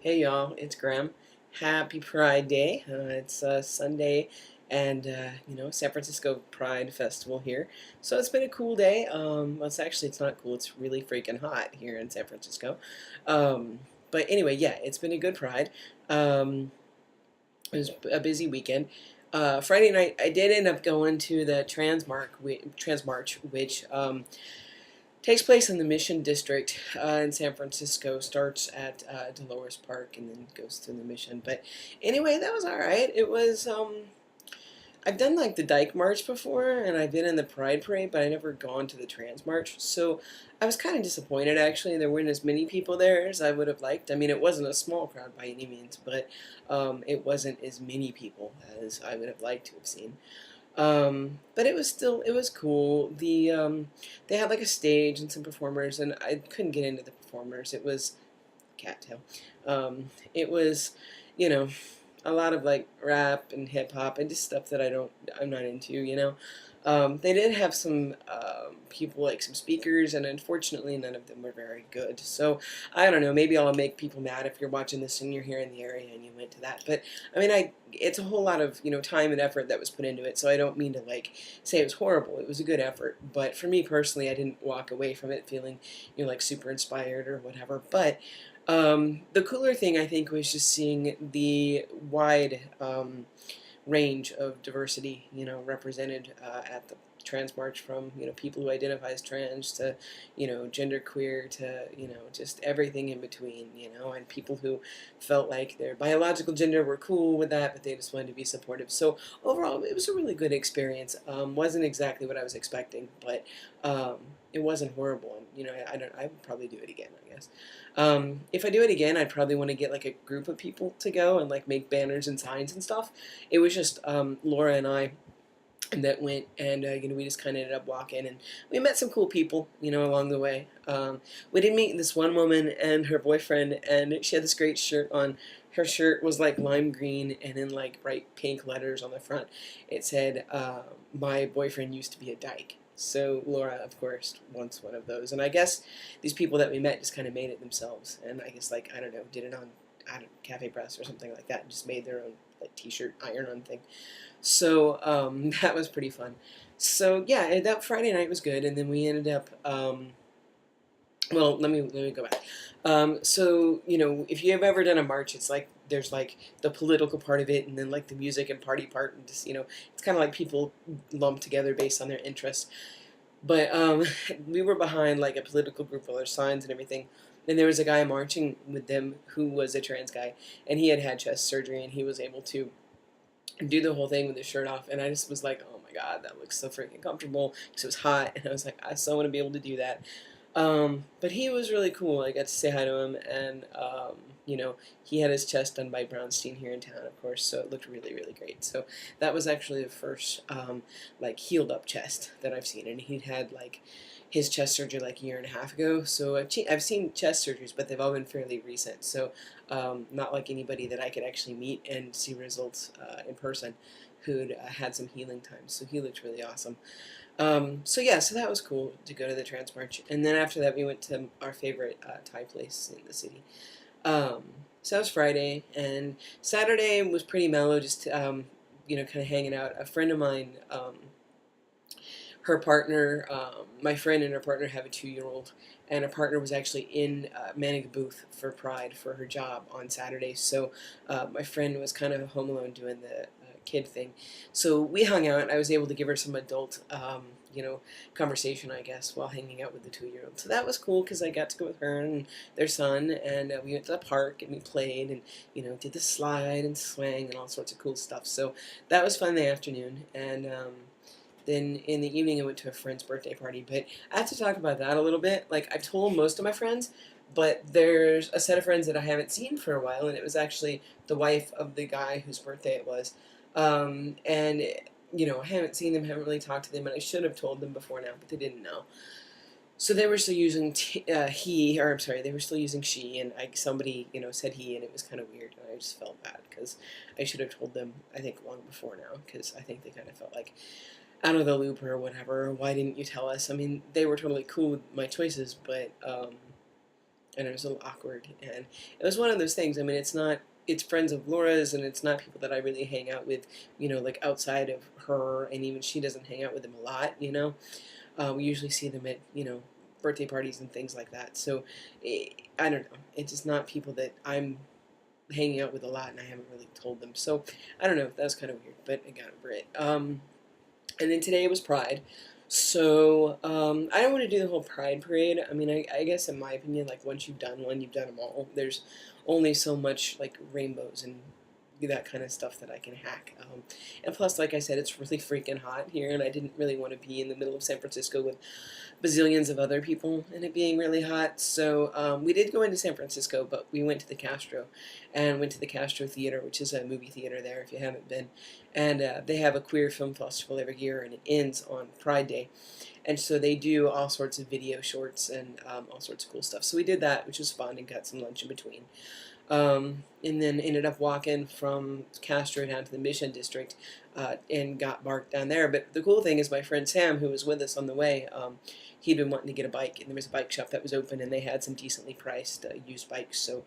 Hey y'all, it's Graham. Happy Pride Day. It's Sunday and San Francisco Pride Festival here. So it's been a cool day. Well, it's not cool. It's really freaking hot here in San Francisco. Um, but anyway, yeah, it's been a good Pride. Um, it was a busy weekend. Friday night, I did end up going to the Trans March, which takes place in the Mission District in San Francisco. Starts at Dolores Park and then goes through the Mission. But anyway, that was all right. It was. I've done like the Dyke March before, and I've been in the Pride Parade, but I never gone to the Trans March. So I was kind of disappointed. Actually, there weren't as many people there as I would have liked. I mean, it wasn't a small crowd by any means, but it wasn't as many people as I would have liked to have seen. But it was cool. They had like a stage and some performers, and I couldn't get into the performers. It was cattail. It was, you know, a lot of like rap and hip hop and just stuff that I'm not into. They did have some people, like some speakers, and unfortunately none of them were very good. So I don't know, maybe I'll make people mad if you're watching this and you're here in the area and you went to that. But I mean, it's a whole lot of time and effort that was put into it. So I don't mean to like say it was horrible. It was a good effort, but for me personally, I didn't walk away from it feeling like super inspired or whatever. But the cooler thing I think was just seeing the wide range of diversity, represented at the trans march, from people who identify as trans to genderqueer to just everything in between, and people who felt like their biological gender were cool with that, but they just wanted to be supportive. So overall, it was a really good experience. Wasn't exactly what I was expecting, but it wasn't horrible. And I would probably do it again, I guess. If I do it again, I'd probably want to get like a group of people to go and like make banners and signs and stuff. It was just Laura and I that went, and we just kind of ended up walking, and we met some cool people along the way. We did meet this one woman and her boyfriend, and she had this great shirt on. Her shirt was like lime green, and in like bright pink letters on the front it said, my boyfriend used to be a dyke. So Laura, of course, wants one of those, and I guess these people that we met just kind of made it themselves, and I guess, like, I don't know, did it on Cafe Press or something like that, and just made their own like T-shirt iron-on thing. So that was pretty fun. So yeah, that Friday night was good, and then we ended up. Well, let me go back. So if you have ever done a march, it's like there's like the political part of it, and then like the music and party part, and just it's kind of like people lumped together based on their interests. But we were behind like a political group with their signs and everything. And there was a guy marching with them who was a trans guy, and he had had chest surgery, and he was able to do the whole thing with his shirt off. And I just was like, oh my god, that looks so freaking comfortable, because it was hot, and I was like, I so want to be able to do that. But he was really cool. I got to say hi to him, and he had his chest done by Brownstein here in town, of course, so it looked really, really great. So that was actually the first like healed up chest that I've seen, and he'd had like his chest surgery like a year and a half ago. So I've seen chest surgeries, but they've all been fairly recent. So not like anybody that I could actually meet and see results in person who'd had some healing time. So he looked really awesome. So yeah, so that was cool to go to the Trans March, and then after that we went to our favorite Thai place in the city. Um, so that was Friday, and Saturday was pretty mellow, just kind of hanging out. A friend of mine, her partner, my friend and her partner have a 2-year-old, and her partner was actually in manning a booth for Pride for her job on Saturday. So my friend was kind of home alone doing the kid thing. So we hung out, and I was able to give her some adult, conversation, I guess, while hanging out with the 2-year-old. So that was cool, because I got to go with her and their son, and we went to the park, and we played, and, did the slide and swang and all sorts of cool stuff. So that was fun in the afternoon, and then in the evening I went to a friend's birthday party. But I have to talk about that a little bit. Like, I've told most of my friends, but there's a set of friends that I haven't seen for a while, and it was actually the wife of the guy whose birthday it was. And I haven't seen them, haven't really talked to them, and I should have told them before now, but they didn't know. So they were still using they were still using she, and somebody, said he, and it was kind of weird, and I just felt bad, because I should have told them, I think, long before now, because I think they kind of felt like out of the loop or whatever. Why didn't you tell us? I mean, they were totally cool with my choices, but and it was a little awkward. And it was one of those things. I mean, it's friends of Laura's, and it's not people that I really hang out with, like outside of her, and even she doesn't hang out with them a lot. We usually see them at, birthday parties and things like that. So, I don't know. It's just not people that I'm hanging out with a lot, and I haven't really told them. So, I don't know. That was kind of weird, but I got over it. And then today was Pride. So, I don't want to do the whole Pride parade. I mean, I guess in my opinion, like, once you've done one, you've done them all. There's only so much, like, rainbows and that kind of stuff that I can hack. And plus, like I said, it's really freaking hot here, and I didn't really want to be in the middle of San Francisco with bazillions of other people and it being really hot. So we did go into San Francisco, but we went to the Castro and went to the Castro Theater, which is a movie theater there if you haven't been. And they have a queer film festival every year, and it ends on Pride Day. And so they do all sorts of video shorts and all sorts of cool stuff. So we did that, which was fun, and got some lunch in between. And then ended up walking from Castro down to the Mission District and got barked down there. But the cool thing is my friend Sam, who was with us on the way, he'd been wanting to get a bike, and there was a bike shop that was open, and they had some decently priced used bikes, so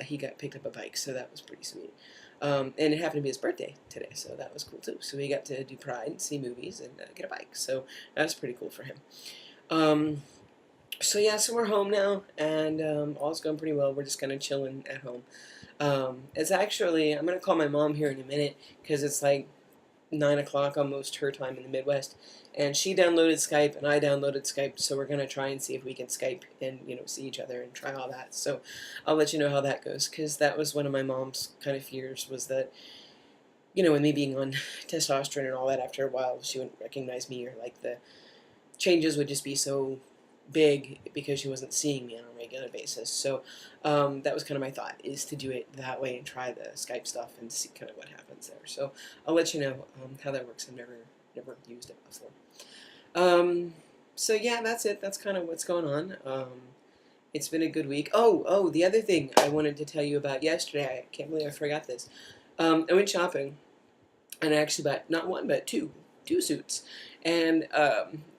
he picked up a bike, so that was pretty sweet. And it happened to be his birthday today, so that was cool too. So we got to do Pride, see movies, and get a bike, so that was pretty cool for him. So yeah, so we're home now, and all's going pretty well. We're just kind of chilling at home. It's actually, I'm going to call my mom here in a minute, because it's like 9 o'clock almost her time in the Midwest, and she downloaded Skype and I downloaded Skype, so we're going to try and see if we can Skype and see each other and try all that. So I'll let you know how that goes, because that was one of my mom's kind of fears, was that with me being on testosterone and all that, after a while she wouldn't recognize me, or like the changes would just be so big because she wasn't seeing me on a regular basis. So that was kind of my thought, is to do it that way and try the Skype stuff and see kind of what happens there. So I'll let you know how that works. I've never used it before. So yeah, that's it. That's kind of what's going on. It's been a good week. Oh, the other thing I wanted to tell you about yesterday, I can't believe I forgot this. I went shopping, and I actually bought not one but two suits. And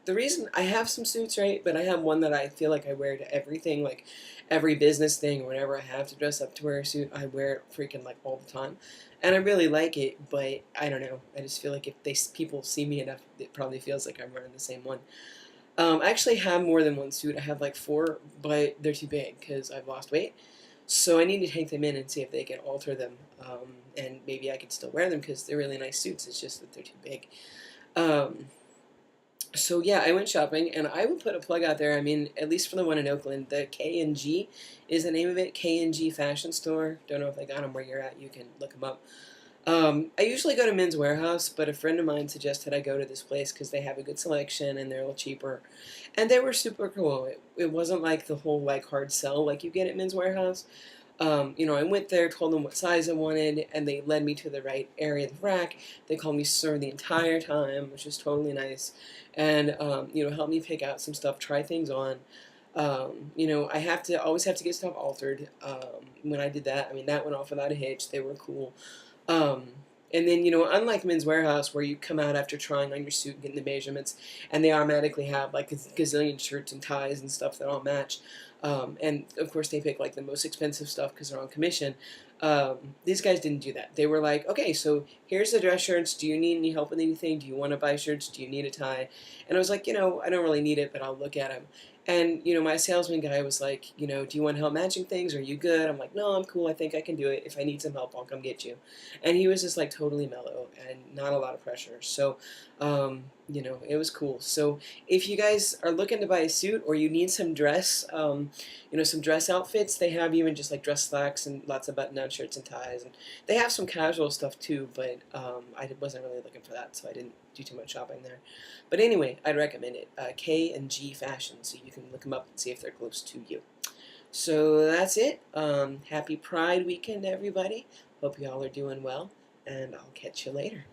the reason I have some suits, right, but I have one that I feel like I wear to everything, like every business thing or whenever I have to dress up to wear a suit, I wear it freaking like all the time. And I really like it, but I don't know. I just feel like if people see me enough, it probably feels like I'm wearing the same one. I actually have more than one suit. I have like 4, but they're too big because I've lost weight. So I need to take them in and see if they can alter them. And maybe I could still wear them because they're really nice suits. It's just that they're too big. So yeah, I went shopping, and I will put a plug out there. I mean, at least for the one in Oakland, the K&G is the name of it, K&G Fashion Store. Don't know if they got them where you're at. You can look them up. I usually go to Men's Warehouse, but a friend of mine suggested I go to this place because they have a good selection and they're a little cheaper. And they were super cool. It wasn't like the whole like hard sell like you get at Men's Warehouse. I went there, told them what size I wanted, and they led me to the right area of the rack. They called me sir the entire time, which was totally nice. And, helped me pick out some stuff, try things on. I always have to get stuff altered. When I did that, I mean, that went off without a hitch. They were cool. And then, unlike Men's Warehouse, where you come out after trying on your suit and getting the measurements, and they automatically have like a gazillion shirts and ties and stuff that all match. And of course, they pick like the most expensive stuff because they're on commission. These guys didn't do that. They were like, okay, so here's the dress shirts. Do you need any help with anything? Do you want to buy shirts? Do you need a tie? And I was like, I don't really need it, but I'll look at them. And, my salesman guy was like, do you want help matching things? Are you good? I'm like, no, I'm cool. I think I can do it. If I need some help, I'll come get you. And he was just like totally mellow and not a lot of pressure. So, it was cool. So if you guys are looking to buy a suit, or you need some dress, some dress outfits, they have even just like dress slacks and lots of button-down shirts and ties. And they have some casual stuff too, but I wasn't really looking for that, so I didn't do too much shopping there. But anyway, I'd recommend it. K&G Fashion, so you can look them up and see if they're close to you. So that's it. Happy Pride weekend, everybody. Hope you all are doing well, and I'll catch you later.